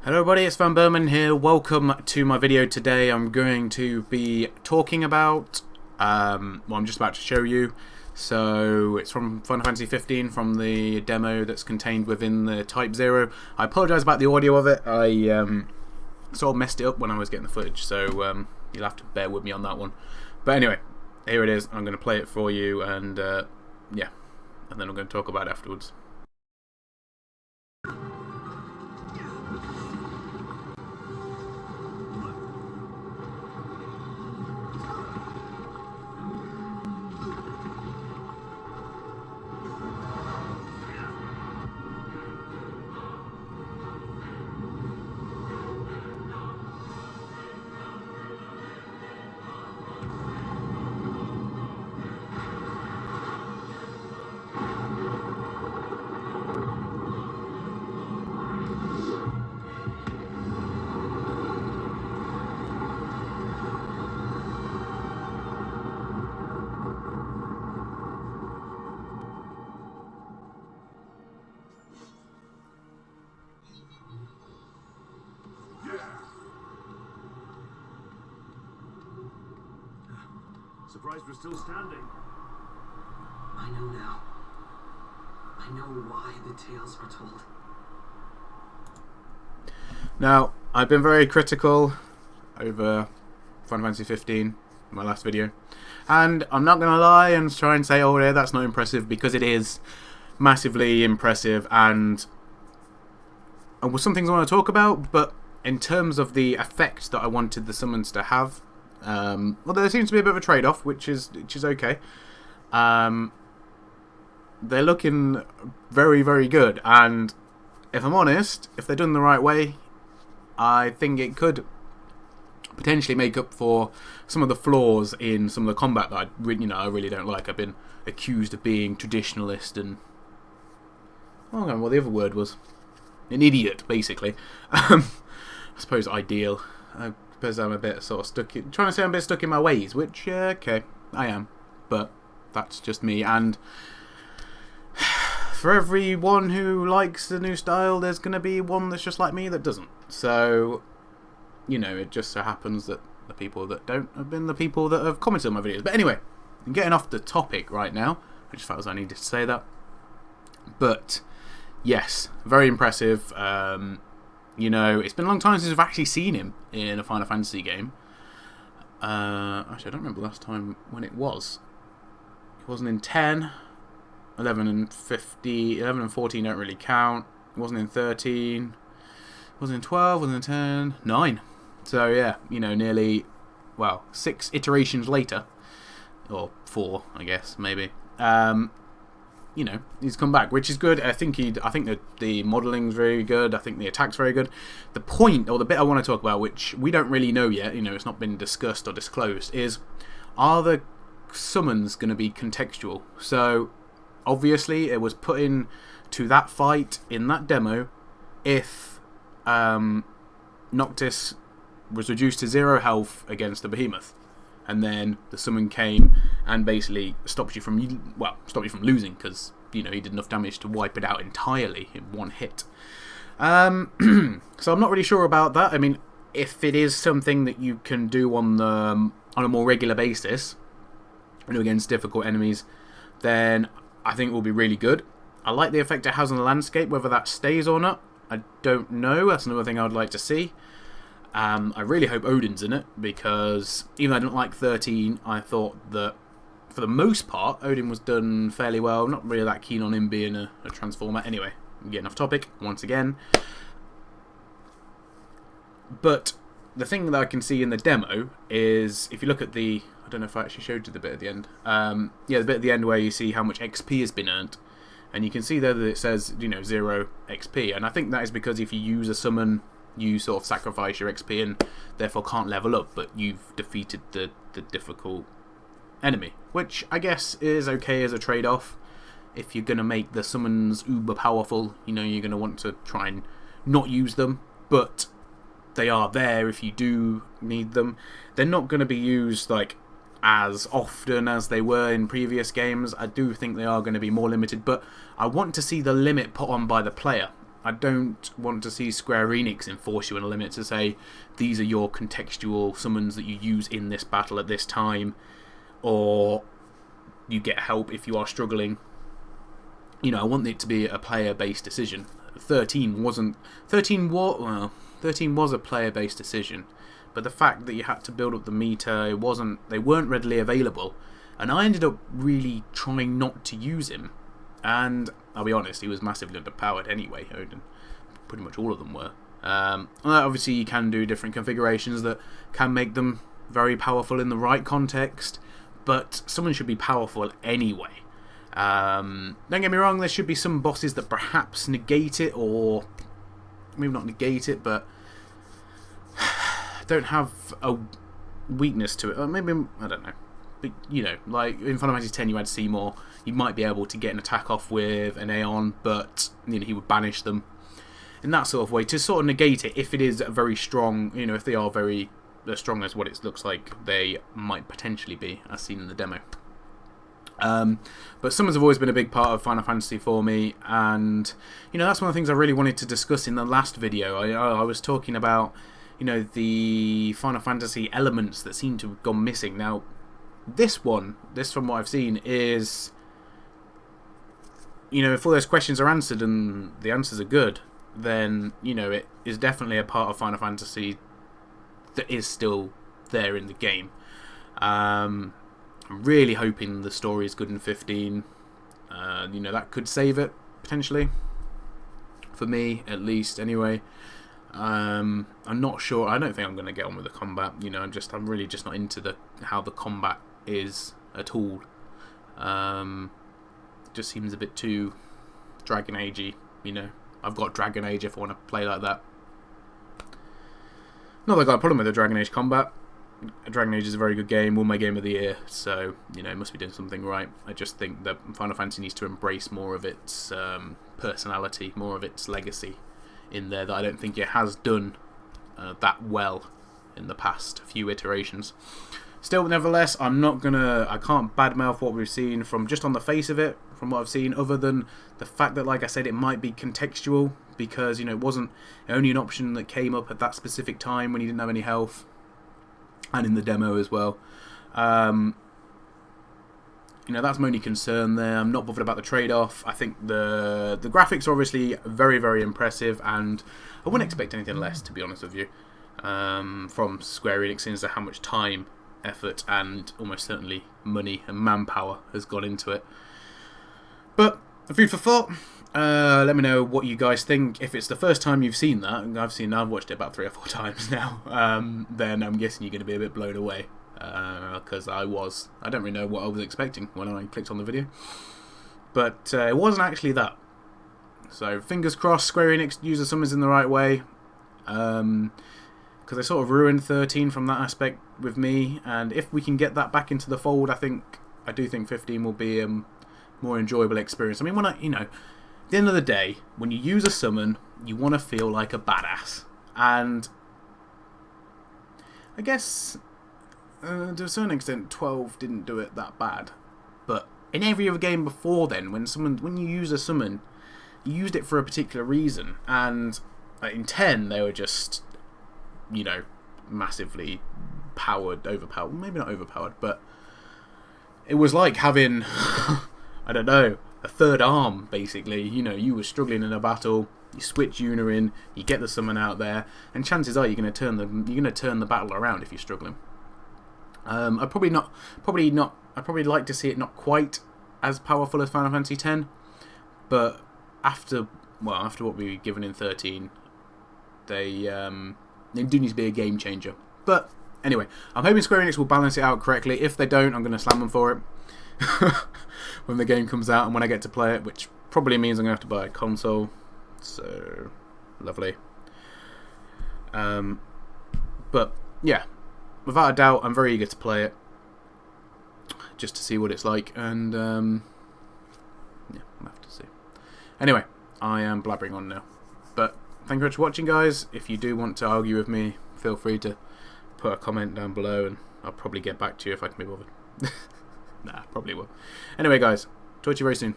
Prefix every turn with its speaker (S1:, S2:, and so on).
S1: Hello everybody, it's vanburman here. Welcome to my video today. I'm going to be talking about what I'm just about to show you. So it's from Final Fantasy 15, from the demo that's contained within the Type 0. I apologise about the audio of it. I sort of messed it up when I was getting the footage, so you'll have to bear with me on that one. But anyway, here it is. I'm going to play it for you, and yeah, and then I'm going to talk about it afterwards.
S2: Surprised we're still standing.
S3: I know now. I know why the tales were told.
S1: Now, I've been very critical over Final Fantasy 15 in my last video, and I'm not going to lie and try and say, oh yeah, that's not impressive, because it is massively impressive, and with some things I want to talk about, but in terms of the effect that I wanted the summons to have, well, there seems to be a bit of a trade-off, which is okay. They're looking very, very good, and if I'm honest, if they're done the right way, I think it could potentially make up for some of the flaws in some of the combat that I really don't like. I've been accused of being traditionalist and I don't know what the other word was. An idiot, basically. I suppose ideal. I suppose I'm a bit sort of stuck in, trying to say I'm a bit stuck in my ways, which, okay, I am. But that's just me, and for everyone who likes the new style, there's going to be one that's just like me that doesn't. So, it just so happens that the people that don't have been the people that have commented on my videos. But anyway, I'm getting off the topic right now. I just felt as I needed to say that. But, yes, very impressive. It's been a long time since I've actually seen him in a Final Fantasy game. Actually, I don't remember last time when it was. It wasn't in 10. 11 and 14 don't really count. It wasn't in 13. It wasn't in 12. It wasn't in 10. 9. So, yeah, nearly, 6 iterations later. Or 4, I guess, maybe. He's come back, which is good. I think that the modeling's very good. I think the attack's very good. The point, or the bit I want to talk about, which we don't really know yet, it's not been discussed or disclosed, is, are the summons going to be contextual? So, obviously, it was put in to that fight in that demo if Noctis was reduced to 0 health against the Behemoth. And then the summon came and basically stopped you from losing, because he did enough damage to wipe it out entirely in one hit. So I'm not really sure about that. I mean, if it is something that you can do on a more regular basis, against difficult enemies, then I think it will be really good. I like the effect it has on the landscape. Whether that stays or not, I don't know. That's another thing I would like to see. I really hope Odin's in it, because even though I didn't like 13, I thought that for the most part Odin was done fairly well. I'm not really that keen on him being a transformer. Anyway, I'm getting off topic once again. But the thing that I can see in the demo is, if you look at the, I don't know if I actually showed you the bit at the end. Yeah, the bit at the end where you see how much XP has been earned, and you can see there that it says 0 XP, and I think that is because if you use a summon, you sort of sacrifice your XP and therefore can't level up, but you've defeated the difficult enemy, which I guess is okay as a trade-off. If you're going to make the summons uber powerful, you're going to want to try and not use them, but they are there if you do need them. They're not going to be used as often as they were in previous games. I do think they are going to be more limited, but I want to see the limit put on by the player. I don't want to see Square Enix enforce you on a limit to say these are your contextual summons that you use in this battle at this time, or you get help if you are struggling. You know, I want it to be a player-based decision. 13 wasn't. 13 was a player-based decision, but the fact that you had to build up the meter, they weren't readily available, and I ended up really trying not to use him. And I'll be honest, he was massively underpowered anyway. Pretty much all of them were. Obviously, you can do different configurations that can make them very powerful in the right context, but someone should be powerful anyway. Don't get me wrong, there should be some bosses that perhaps negate it, or maybe not negate it, but don't have a weakness to it. Or maybe, I don't know. But, you know, like in Final Fantasy X you had Seymour, you might be able to get an attack off with an Aeon, but you know, he would banish them in that sort of way to sort of negate it if it is a very strong, you know, if they are very as strong as what it looks like they might potentially be, as seen in the demo. But summons have always been a big part of Final Fantasy for me, and you know, that's one of the things I really wanted to discuss in the last video. I was talking about, you know, the Final Fantasy elements that seem to have gone missing. Now, this from what I've seen is, you know, if all those questions are answered and the answers are good, then, you know, it is definitely a part of Final Fantasy that is still there in the game. I'm really hoping the story is good in 15. You know, that could save it, potentially. For me, at least, anyway. I'm not sure. I don't think I'm going to get on with the combat. You know, I'm really just not into how the combat is at all. Just seems a bit too Dragon Age-y, you know. I've got Dragon Age if I want to play like that. Not that I got a problem with the Dragon Age combat. Dragon Age is a very good game, won my game of the year, so, you know, it must be doing something right. I just think that Final Fantasy needs to embrace more of its personality, more of its legacy in there that I don't think it has done that well in the past few iterations. Still, nevertheless, I can't badmouth what we've seen from just on the face of it, from what I've seen, other than the fact that, like I said, it might be contextual, because, you know, it wasn't only an option that came up at that specific time when you didn't have any health, and in the demo as well. You know, that's my only concern there. I'm not bothered about the trade-off. I think the graphics are obviously very, very impressive, and I wouldn't expect anything less, to be honest with you, from Square Enix, since how much time, effort, and almost certainly money and manpower has gone into it. But food for thought. Let me know what you guys think. If it's the first time you've seen that, I've watched it about 3 or 4 times now, then I'm guessing you're going to be a bit blown away, because I don't really know what I was expecting when I clicked on the video, but it wasn't actually that. So fingers crossed Square Enix use the summons in the right way, because they sort of ruined 13 from that aspect with me, and if we can get that back into the fold, I do think 15 will be a more enjoyable experience. I mean, at the end of the day, when you use a summon, you want to feel like a badass, and I guess to a certain extent 12 didn't do it that bad, but in every other game before then, when you use a summon, you used it for a particular reason, and in 10 they were just, you know, massively overpowered, maybe not overpowered, but it was like having I don't know, a third arm, basically. You know, you were struggling in a battle, you switch Yuna in, you get the summon out there, and chances are you're going to turn the battle around if you're struggling. I'd probably like to see it not quite as powerful as Final Fantasy X, but after what we were given in 13, they do need to be a game changer. But anyway, I'm hoping Square Enix will balance it out correctly. If they don't, I'm going to slam them for it when the game comes out and when I get to play it, which probably means I'm going to have to buy a console. So, lovely. But, yeah, without a doubt, I'm very eager to play it, just to see what it's like, and, yeah, I'll have to see. Anyway, I am blabbering on now. But, thank you very much for watching, guys. If you do want to argue with me, feel free to put a comment down below, and I'll probably get back to you if I can be bothered. Nah, probably will. Anyway, guys, talk to you very soon.